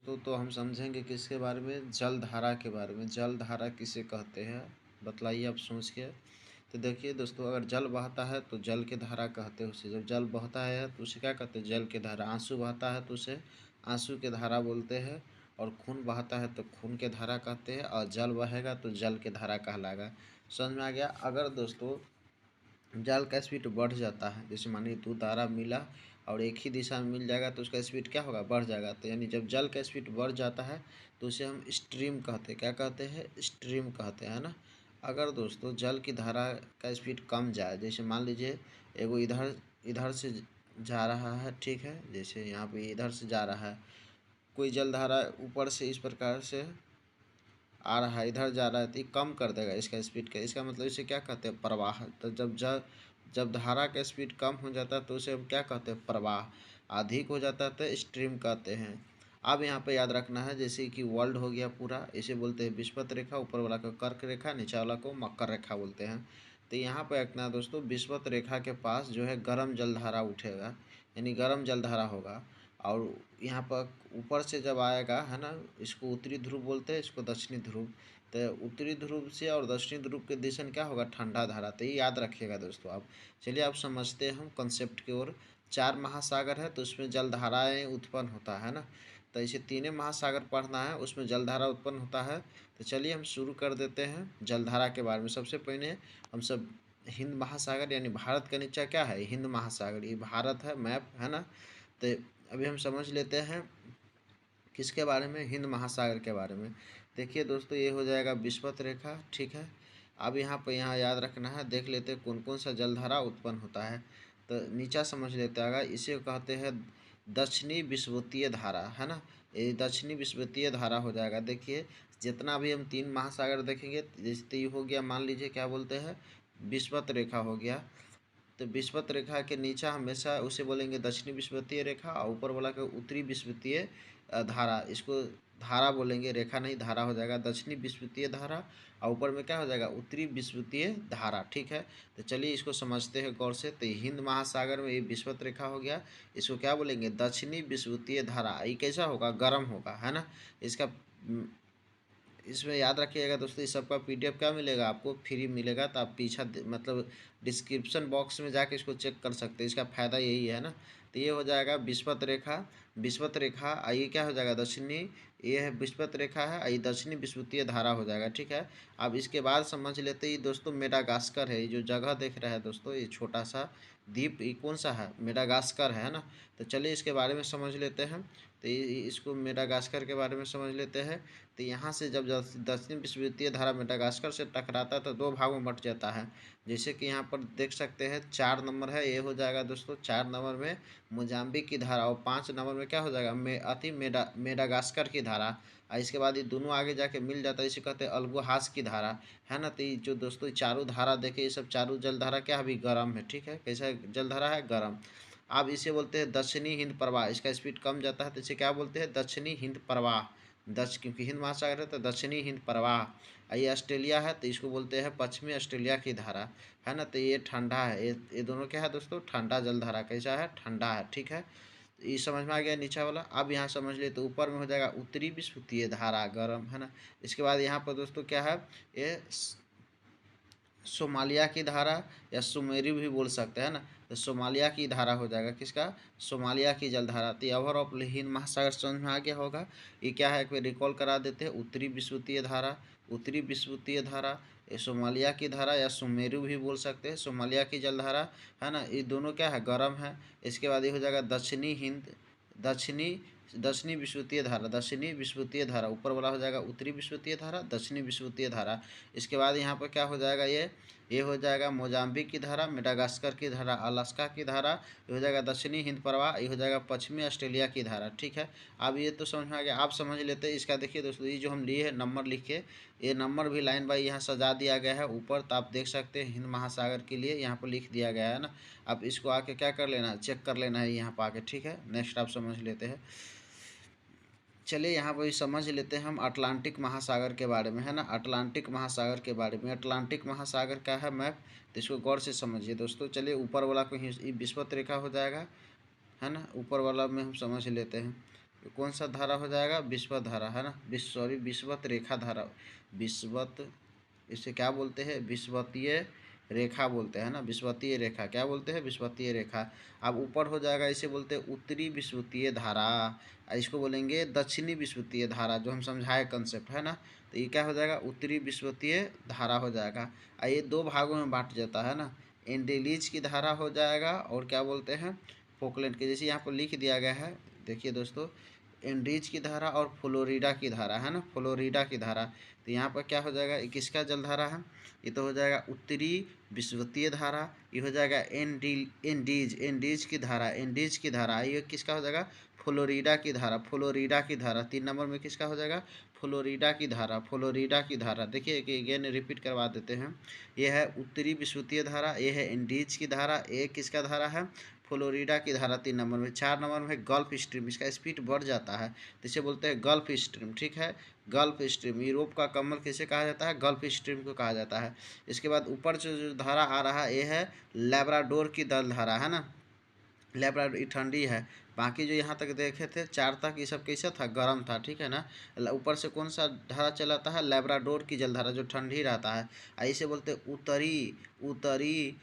दोस्तों, तो हम समझेंगे किसके बारे में, जलधारा के बारे में। जलधारा किसे कहते हैं बतलाइए आप सोच के। तो देखिए दोस्तों, अगर जल बहता है तो जल के धारा कहते हैं उसे। जब जल बहता है तो उसे क्या कहते हैं, जल के धारा। आंसू बहता है तो उसे आंसू के धारा बोलते हैं। और खून बहता है तो खून के धारा कहते हैं। और जल बहेगा तो जल के धारा कहलाएगा। समझ में आ गया। अगर दोस्तों जल का स्पीड बढ़ जाता है, जैसे मानिए 2 धारा मिला और एक ही दिशा में मिल जाएगा तो उसका स्पीड क्या होगा, बढ़ जाएगा। तो यानी जब जल का स्पीड बढ़ जाता है तो उसे हम स्ट्रीम कहते हैं। क्या कहते हैं, स्ट्रीम कहते हैं, है ना। अगर दोस्तों जल की धारा का स्पीड कम जाए, जैसे मान लीजिए एगो इधर इधर से जा रहा है, ठीक है, जैसे यहाँ पे इधर से जा रहा है कोई जल धारा, ऊपर से इस प्रकार से आ रहा है, इधर जा रहा है, तो ये कम कर देगा इसका स्पीड का। इसका मतलब इसे क्या कहते हैं, प्रवाह। तो जब धारा का स्पीड कम हो जाता है तो उसे हम क्या कहते हैं, प्रवाह। अधिक हो जाता है तो स्ट्रीम कहते हैं। अब यहाँ पे याद रखना है, जैसे कि वर्ल्ड हो गया पूरा, इसे बोलते हैं विषुवत रेखा। ऊपर वाला को कर्क रेखा, नीचे वाला को मकर रेखा बोलते हैं। तो यहाँ पे रखना है दोस्तों, विषुवत रेखा के पास जो है गर्म जलधारा उठेगा, यानी गर्म जलधारा होगा। और यहाँ पर ऊपर से जब आएगा, है ना, इसको उत्तरी ध्रुव बोलते हैं, इसको दक्षिणी ध्रुव। तो उत्तरी ध्रुव से और दक्षिणी ध्रुव के दिशा क्या होगा, ठंडा धारा। तो ये याद रखिएगा दोस्तों आप। चलिए आप समझते हैं हम कंसेप्ट की ओर। 4 महासागर है तो उसमें जलधाराएँ उत्पन्न होता है ना। तो इसे तीनों महासागर पढ़ना है, उसमें जलधारा उत्पन्न होता है। तो चलिए हम शुरू कर देते हैं जलधारा के बारे में। सबसे पहले हम सब हिंद महासागर, यानी भारत का नीचा क्या है, हिंद महासागर, ये भारत है, मैप है ना। तो अभी हम समझ लेते हैं किसके बारे में, हिंद महासागर के बारे में। देखिए दोस्तों, ये हो जाएगा विषुवत रेखा, ठीक है। अब यहाँ याद रखना है, देख लेते हैं कौन कौन सा जलधारा उत्पन्न होता है। तो नीचा समझ लेते आगा, इसे कहते हैं दक्षिणी विषुवतीय धारा, है ना। ये दक्षिणी विषुवतीय धारा हो जाएगा। देखिए जितना भी हम 3 महासागर देखेंगे, जैसे ये हो गया, मान लीजिए क्या बोलते हैं, विषुवत रेखा हो गया। तो विषुवत रेखा के नीचा हमेशा उसे बोलेंगे दक्षिणी विषुवतीय रेखा, और ऊपर वाला के उत्तरी विषुवतीय धारा। इसको धारा बोलेंगे, रेखा नहीं, धारा हो जाएगा। दक्षिणी विषुवतीय धारा और ऊपर में क्या हो जाएगा, उत्तरी विषुवतीय धारा, ठीक है। तो चलिए इसको समझते हैं गौर से। तो हिंद महासागर में ये विषुवत रेखा हो गया, इसको क्या बोलेंगे, दक्षिणी विषुवतीय धारा। ये कैसा होगा, गर्म होगा, है ना। इसका इसमें याद रखिएगा दोस्तों, इस सबका पीडीएफ क्या मिलेगा आपको, फ्री मिलेगा। तो आप पीछा मतलब डिस्क्रिप्शन बॉक्स में जाके इसको चेक कर सकते हैं, इसका फ़ायदा यही है ना। तो ये हो जाएगा विषुवत रेखा। विषुवत रेखा ये क्या हो जाएगा, दक्षिणी, ये है विषुवत रेखा है, ये दक्षिणी विषुवतीय धारा हो जाएगा, ठीक है। अब इसके बाद समझ लेते हैं दोस्तों, मेडागास्कर है, ये जो जगह देख रहे हैं दोस्तों, ये छोटा सा द्वीप, ये कौन सा है, मेडागास्कर है ना। तो चलिए इसके बारे में समझ लेते हैं। तो इसको मेडागास्कर के बारे में समझ लेते हैं। तो यहाँ से जब दक्षिण विषुवतीय धारा मेडागास्कर से टकराता है तो 2 भागों में बंट जाता है। जैसे कि यहाँ पर देख सकते हैं 4 नंबर है, ये हो जाएगा दोस्तों 4 नंबर में मोजाम्बिक की धारा, और 5 नंबर में क्या हो जाएगा, मेडागास्कर की धारा। और इसके बाद ये दोनों आगे जाके मिल जाता है, इसे कहते हैं अल्गोहास की धारा, है ना। तो ये जो दोस्तों चारों धारा देखे, ये सब चारों जलधारा क्या अभी गर्म है, ठीक है। कैसा जलधारा है, गर्म। अब इसे बोलते हैं दक्षिणी हिंद प्रवाह। इसका स्पीड कम जाता है तो इसे क्या बोलते हैं, दक्षिणी हिंद प्रवाह। क्योंकि हिंद महासागर है तो दक्षिणी हिंद प्रवाह। ये ऑस्ट्रेलिया है तो इसको बोलते हैं पश्चिमी ऑस्ट्रेलिया की धारा, है ना। तो ये ठंडा है, ये दोनों क्या है दोस्तों, ठंडा जलधारा। कैसा है, ठंडा है, ठीक है। तो ये समझ में आ गया नीचा वाला। अब यहाँ समझ ले तो ऊपर में हो जाएगा उत्तरी विषुवतीय धारा, गर्म, है ना। इसके बाद यहाँ पर दोस्तों क्या है, ये सोमालिया की धारा, या सुमेरी भी बोल सकते हैं ना। तो सोमालिया की धारा हो जाएगा, किसका, सोमालिया की जलधारा। तो ओवर ऑफ हिंद महासागर समझ में आ गया होगा। ये क्या है, एक बार रिकॉल करा देते हैं, उत्तरी विषुवतीय धारा, उत्तरी विषुवतीय धारा, ये सोमालिया की धारा, या सुमेरु भी बोल सकते हैं, सोमालिया की जलधारा, है ना। ये दोनों क्या है, गर्म है। इसके बाद ये हो जाएगा दक्षिणी हिंद, दक्षिणी दक्षिणी विषुवतीय धारा, दक्षिणी विषुवतीय धारा। ऊपर वाला हो जाएगा उत्तरी विषुवतीय धारा, दक्षिणी विषुवतीय धारा। इसके बाद यहाँ पर क्या हो जाएगा, ये हो जाएगा मोजाम्बिक की धारा, मेडागास्कर की धारा, अलास्का की धारा। ये हो जाएगा दक्षिणी हिंद प्रवाह, ये हो जाएगा पश्चिमी ऑस्ट्रेलिया की धारा, ठीक है। अब ये तो समझ में आ गया। आप समझ लेते हैं इसका। देखिए दोस्तों, ये जो हम लिए हैं नंबर लिख के, ये नंबर भी लाइन बाई यहाँ सजा दिया गया है ऊपर। तो आप देख सकते हैं हिंद महासागर के लिए यहाँ पर लिख दिया गया है ना। अब इसको आके क्या कर लेना, चेक कर लेना है यहाँ पर आके, ठीक है। नेक्स्ट आप समझ लेते हैं। चलिए यहाँ पर समझ लेते हैं हम अटलांटिक महासागर के बारे में, है ना। अटलांटिक महासागर के बारे में, अटलांटिक महासागर का है मैप, तो इसको गौर से समझिए दोस्तों। चलिए ऊपर वाला को ही विषुवत रेखा हो जाएगा, है ना। ऊपर वाला में हम समझ लेते हैं। तो कौन सा धारा हो जाएगा, विस्वत धारा है ना, विस्वत रेखा धारा, विस्वत, इसे क्या बोलते हैं, विस्वतीय रेखा बोलते हैं ना, विस्वतीय रेखा क्या बोलते हैं, विस्वतीय रेखा। अब ऊपर हो जाएगा, इसे बोलते हैं उत्तरी विस्वतीय धारा, इसको बोलेंगे दक्षिणी विस्वतीय धारा, जो हम समझाए कंसेप्ट है ना। तो ये क्या हो जाएगा, उत्तरी विस्वतीय धारा हो जाएगा। ये दो भागों में बांट जाता है ना, एंडेलीज की धारा हो जाएगा और क्या बोलते हैं, फोकलैंड की, जैसे यहाँ पर लिख दिया गया है, देखिए दोस्तों, एंड्रीज की धारा और फ्लोरिडा की धारा है ना, फ्लोरिडा की धारा। तो यहाँ पर क्या हो जाएगा, ये किसका जलधारा है, ये तो हो जाएगा उत्तरी विस्वतीय धारा। ये हो जाएगा एंडीज की धारा, एंडीज की धारा। ये किसका हो जाएगा, फ्लोरिडा की धारा, फ्लोरिडा की धारा। 3 नंबर में किसका हो जाएगा, फ्लोरिडा की धारा, फ्लोरिडा की धारा। देखिए कि अगेन रिपीट करवा देते हैं, ये है उत्तरी विस्वतीय धारा, ये है एंडीज की धारा, एक किसका धारा है, फ्लोरिडा की धारा 3 नंबर में। 4 नंबर में गल्फ स्ट्रीम, इसका स्पीड बढ़ जाता है तो इसे बोलते हैं गल्फ स्ट्रीम, ठीक है, गल्फ स्ट्रीम। यूरोप का कमल किसे कहा जाता है, गल्फ स्ट्रीम को कहा जाता है। इसके बाद ऊपर जो धारा आ रहा है, ये है लेब्राडोर की जल धारा है ना, लेब्राडोर ठंडी है। बाकी जो यहाँ तक देखे थे 4 तक, ये सब कैसा था, गर्म था, ठीक है ना। ऊपर से कौन सा धारा चलाता है, लेब्राडोर की जलधारा, जो ठंडी रहता है। ऐसे बोलते हैं उत्तरी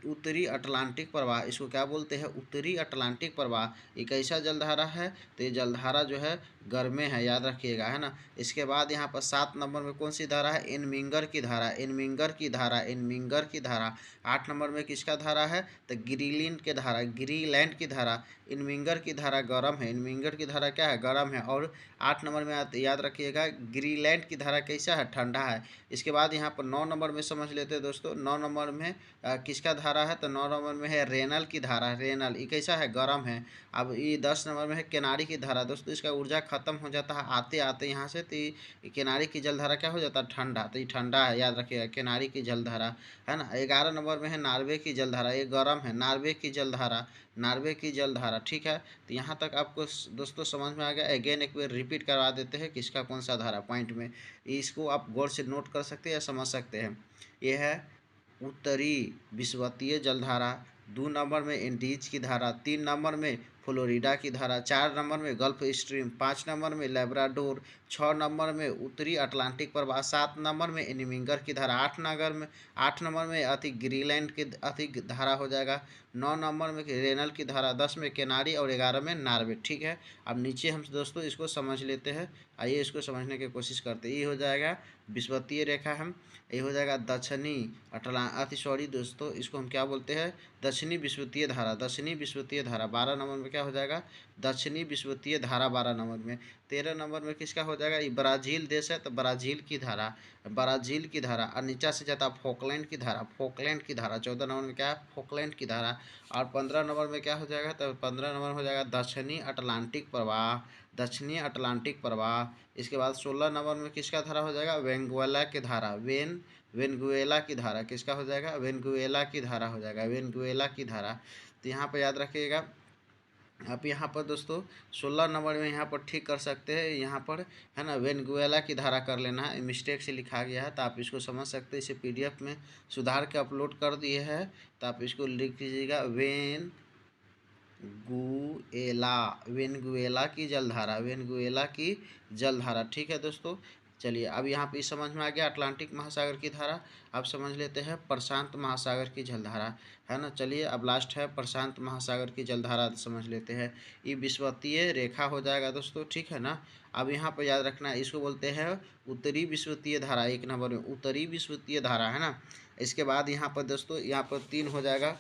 उत्तरी अटलांटिक प्रवाह, इसको क्या बोलते हैं, उत्तरी अटलांटिक प्रवाह। ये कैसा जलधारा है, तो ये जलधारा जो है गर्मे है, याद रखिएगा है ना। इसके बाद यहाँ पर 7 नंबर में कौन सी धारा है, एनमिंगर की धारा, एनमिंगर की धारा, एनमिंगर की धारा। 8 नंबर में किसका धारा है, तो ग्रीलैंड की धारा, ग्रीलैंड की धारा। इनमिंगर की धारा गर्म है, इनमिंगर की धारा क्या है, गर्म है। और 8 नंबर में याद रखिएगा ग्रीलैंड की धारा कैसा है, ठंडा है। इसके बाद यहाँ पर 9 नंबर में समझ लेते हैं दोस्तों, 9 नंबर में किसका धारा है, तो 9 नंबर में है रेनल की धारा, रेनल, ये कैसा है, गर्म है। अब ये 10 नंबर में है केनारी की धारा, दोस्तों इसका ऊर्जा खत्म हो जाता है आते आते यहाँ से, तो ये केनारी की जलधारा क्या हो जाता है, ठंडा, तो ये ठंडा है, याद रखिएगा केनारी की जलधारा है ना। 11 नंबर में है नार्वे की जलधारा, ये गर्म है, नार्वे की जलधारा, नार्वे की जलधारा, ठीक है। तो यहाँ तक आपको दोस्तों समझ में आ गया। अगेन एक बार रिपीट करवा देते हैं किसका कौन सा धारा पॉइंट में, इसको आप गौर से नोट कर सकते हैं या समझ सकते हैं। ये है उत्तरी विस्वतीय जलधारा, 2 नंबर में एंडीज की धारा, 3 नंबर में फ्लोरिडा की धारा, 4 नंबर में गल्फ स्ट्रीम, 5 नंबर में लेब्राडोर, 6 नंबर में उत्तरी अटलांटिक प्रवाह, 7 नंबर में एनिमिंगर की धारा, 8 नंबर में अति ग्रीलैंड की अति धारा हो जाएगा, 9 नंबर में रेनल की धारा, 10 में केनारी और 11 में नार्वे, ठीक है। अब नीचे हम दोस्तों इसको समझ लेते हैं, आइए इसको समझने की कोशिश करते हैं। ये हो जाएगा विस्वतीय रेखा, हम ये हो जाएगा दक्षिणी सॉरी दोस्तों, इसको हम क्या बोलते हैं, दक्षिणी विस्वतीय धारा, दक्षिणी विस्वतीय धारा। 12 नंबर में क्या हो जाएगा, दक्षिणी विस्वतीय धारा 12 नंबर में। 13 नंबर में किसका हो जाएगा, ये ब्राज़ील देश है तो ब्राज़ील की धारा, ब्राज़ील की धारा। और नीचा से जाता फोकलैंड की धारा, फोकलैंड की धारा। 14 नंबर में क्या है, फोकलैंड की धारा। और 15 नंबर में क्या हो जाएगा, तो 15 नंबर हो जाएगा दक्षिणी अटलांटिक प्रवाह, दक्षिणी अटलांटिक प्रवाह। इसके बाद 16 नंबर में किसका धारा हो जाएगा, वेनेजुएला की धारा, वेनेजुएला की धारा किसका हो जाएगा, वेनेजुएला की धारा हो जाएगा, वेनेजुएला की धारा। तो यहाँ पर याद रखिएगा आप, यहाँ पर दोस्तों 16 नंबर में यहाँ पर ठीक कर सकते हैं, यहाँ पर है ना वेनेजुएला की धारा कर लेना है, मिस्टेक से लिखा गया है तो आप इसको समझ सकते हैं। इसे पीडीएफ में सुधार के अपलोड कर दिए हैं, तो आप इसको लिख लीजिएगा वेनेजुएला की जलधारा, वेनेजुएला की जलधारा, ठीक है दोस्तों। चलिए अब यहाँ पे समझ में आ गया अटलांटिक महासागर की धारा। अब समझ लेते हैं प्रशांत महासागर की जलधारा, है ना। चलिए अब लास्ट है प्रशांत महासागर की जलधारा, समझ लेते हैं। ये विस्वतीय रेखा हो जाएगा दोस्तों, ठीक है ना। अब यहाँ पर याद रखना है, इसको बोलते हैं उत्तरी विस्वतीय धारा, 1 नंबर में उत्तरी विस्वतीय धारा, है ना। इसके बाद यहाँ पर दोस्तों, यहाँ पर 3 हो जाएगा,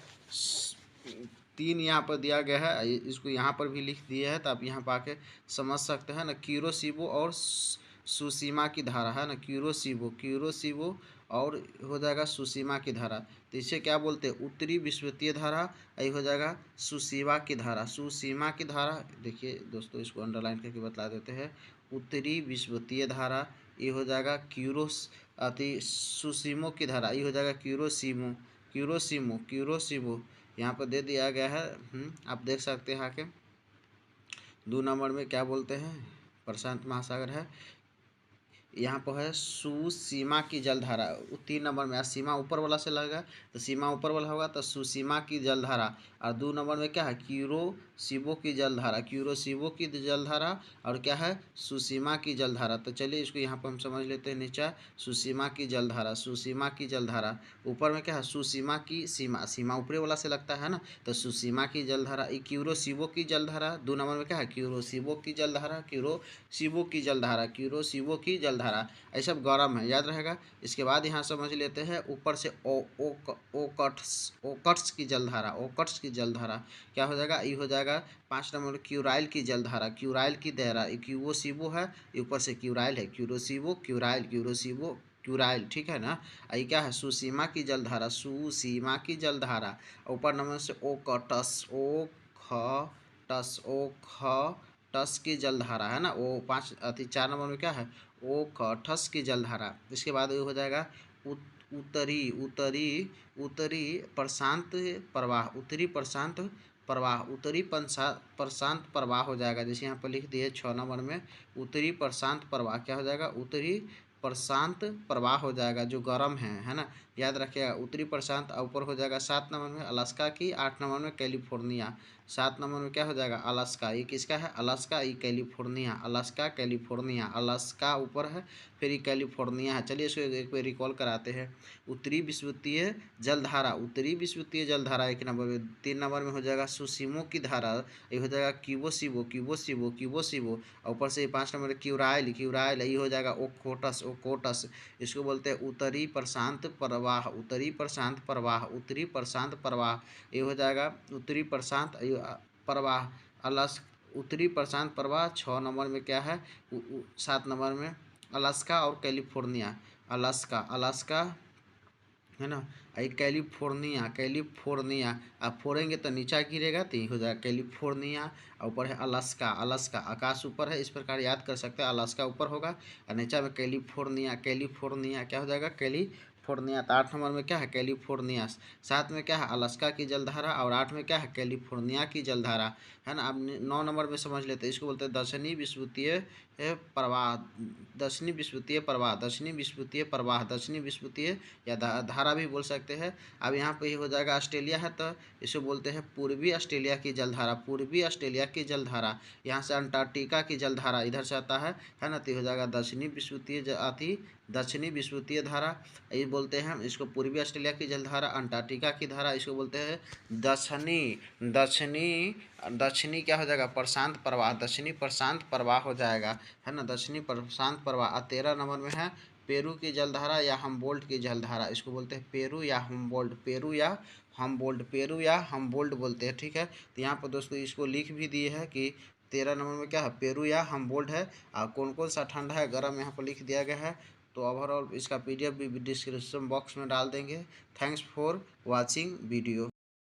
3 यहाँ पर दिया गया है, इसको यहाँ पर भी लिख दिया है तो आप यहाँ पर आके समझ सकते हैं ना। क्यूरोसिबो और सुसीमा की धारा, है ना, क्यूरोसिबो और हो जाएगा सुसीमा की धारा। तो इसे क्या बोलते हैं, उत्तरी विस्वतीय धारा। ये हो जाएगा सुसीमा की धारा, सुसीमा की धारा। देखिए दोस्तों इसको अंडरलाइन करके बता देते हैं, उत्तरी विस्वतीय धारा। ये हो जाएगा सुसीमो की धारा, ये हो जाएगा क्यूरोसिबो यहाँ पर दे दिया गया है। आप देख सकते हैं आके। 2 नंबर में क्या बोलते हैं, प्रशांत महासागर है। यहाँ पर है सुसीमा की जलधारा, 3 नंबर में। सीमा ऊपर वाला से लगेगा तो सीमा ऊपर वाला होगा तो सुसीमा की जलधारा। और 2 नंबर में क्या है, शिबो की जलधारा, क्यूरोशिबो की जलधारा, और क्या है, सुसीमा की जलधारा। तो चलिए इसको यहाँ पर हम समझ लेते हैं। नीचे सुसीमा की जलधारा, सुसीमा की जलधारा, ऊपर में क्या है, सुसीमा की सीमा, सीमा ऊपरी वाला से लगता है ना, तो सुसीमा की जलधारा। ये क्यूरोशिबो की जलधारा, 2 नंबर में क्या है, क्यूरोशिबो की जलधारा, क्यूरोशिबो की जलधारा, क्यूरोशिबो की जलधारा। ये सब गरम है, याद रहेगा। इसके बाद यहाँ समझ लेते हैं ऊपर से ओकट्स की जलधारा, ओकट्स की जलधारा क्या हो जाएगा, ये हो जाएगा 5 नंबर क्यूराइल की जलधारा, क्यूराइल की धारा। ये क्यूओशिबो है, ऊपर से क्यूराइल है, क्यूरोशिबो क्यूराइल, क्यूरोशिबो क्यूराइल, ठीक है ना। ये क्या है, सुसीमा की जलधारा, सुसीमा की जलधारा। ऊपर नंबर से ओकटस, ओखटस की जलधारा है ना, वो 4 नंबर में क्या है, ओकटस की जलधारा। इसके बाद ये हो जाएगा उत्तरी उत्तरी उत्तरी प्रशांत प्रवाह, उत्तरी प्रशांत प्रवाह, उत्तरी प्रशांत प्रवाह हो जाएगा। जैसे यहाँ पर लिख दिए 6 नंबर में, उत्तरी प्रशांत प्रवाह क्या हो जाएगा, उत्तरी प्रशांत प्रवाह हो जाएगा, जो गर्म है ना, याद रखिएगा। उत्तरी प्रशांत, ऊपर हो जाएगा 7 नंबर में अलास्का की, 8 नंबर में कैलिफोर्निया, 7 नंबर में क्या हो जाएगा, अलास्का। ये किसका है, अलास्का, ये कैलिफोर्निया, अलास्का कैलिफोर्निया, अलास्का ऊपर है, फिर ये कैलिफोर्निया है। चलिए इसको एक बार रिकॉल कराते हैं। उत्तरी विषुवतीय जलधारा, उत्तरी विषुवतीय जलधारा 1 नंबर में। 3 नंबर में हो जाएगा सुसीमो की धारा, ये हो जाएगा क्यूबोशिबो, क्यूबोशिबो, क्यूबोशिबो। ऊपर से 5 नंबर क्यूराइल, क्यूराइल, ये हो जाएगा ओकोटस, ओकोटस। इसको बोलते हैं उत्तरी प्रशांत प्रवाह, उत्तरी प्रशांत प्रवाह, उत्तरी प्रशांत प्रवाह। ये हो जाएगा उत्तरी प्रशांत प्रवाह, अलस उत्तरी प्रशांत प्रवाह। 6 नंबर में क्या है, 7 नंबर में अलास्का और कैलिफोर्निया, अलास्का, अलास्का है ना। ये कैलिफोर्निया, कैलिफोर्निया, आप फोड़ेंगे तो नीचा गिरेगा, तो ये हो जाएगा कैलिफोर्निया। ऊपर है अलास्का, अलास्का, आकाश ऊपर है, इस प्रकार याद कर सकते हैं, अलास्का ऊपर होगा और नीचा में कैलिफोर्निया, कैलिफोर्निया क्या हो जाएगा, कैलिफोर्निया। तो 8 नंबर में क्या है, कैलिफोर्निया। 7 में क्या है, अलास्का की जलधारा, और 8 में क्या है, कैलिफोर्निया की जलधारा, है ना। अब 9 नंबर में समझ लेते हैं, इसको बोलते हैं दक्षिणी विषुवतीय प्रवाह, दक्षिणी विषुवतीय प्रवाह, दक्षिणी विषुवतीय प्रवाह, दक्षिणी विषुवतीय या धारा भी बोल सकते हैं। अब यहाँ पे ही हो जाएगा ऑस्ट्रेलिया है, तो इसे बोलते हैं पूर्वी ऑस्ट्रेलिया की जलधारा, पूर्वी ऑस्ट्रेलिया की जलधारा। यहाँ से अंटार्कटिका की जलधारा इधर से आता है ना, तो हो जाएगा दक्षिणी विषुवतीय आती, दक्षिणी विषुवतीय धारा, ये बोलते हैं इसको पूर्वी ऑस्ट्रेलिया की जलधारा। अंटार्कटिका की धारा इसको बोलते हैं दक्षिणी, दक्षिणी, दक्षिणी क्या हो जाएगा, प्रशांत प्रवाह, दक्षिणी प्रशांत प्रवाह हो जाएगा, है ना, दक्षिणी प्रशांत प्रवाह। 13 नंबर में है पेरू की जलधारा या हमबोल्ट की जलधारा, इसको बोलते हैं पेरू या हमबोल्ट, पेरू या हमबोल्ट, पेरू या हमबोल्ट बोलते हैं, ठीक है। तो यहाँ पर दोस्तों इसको लिख भी दिए है कि 13 नंबर में क्या है, पेरू या हमबोल्ट है। और कौन कौन सा ठंडा है, गर्म, यहाँ पर लिख दिया गया है। तो ओवरऑल इसका PDF भी डिस्क्रिप्शन बॉक्स में डाल देंगे। Thanks for watching video.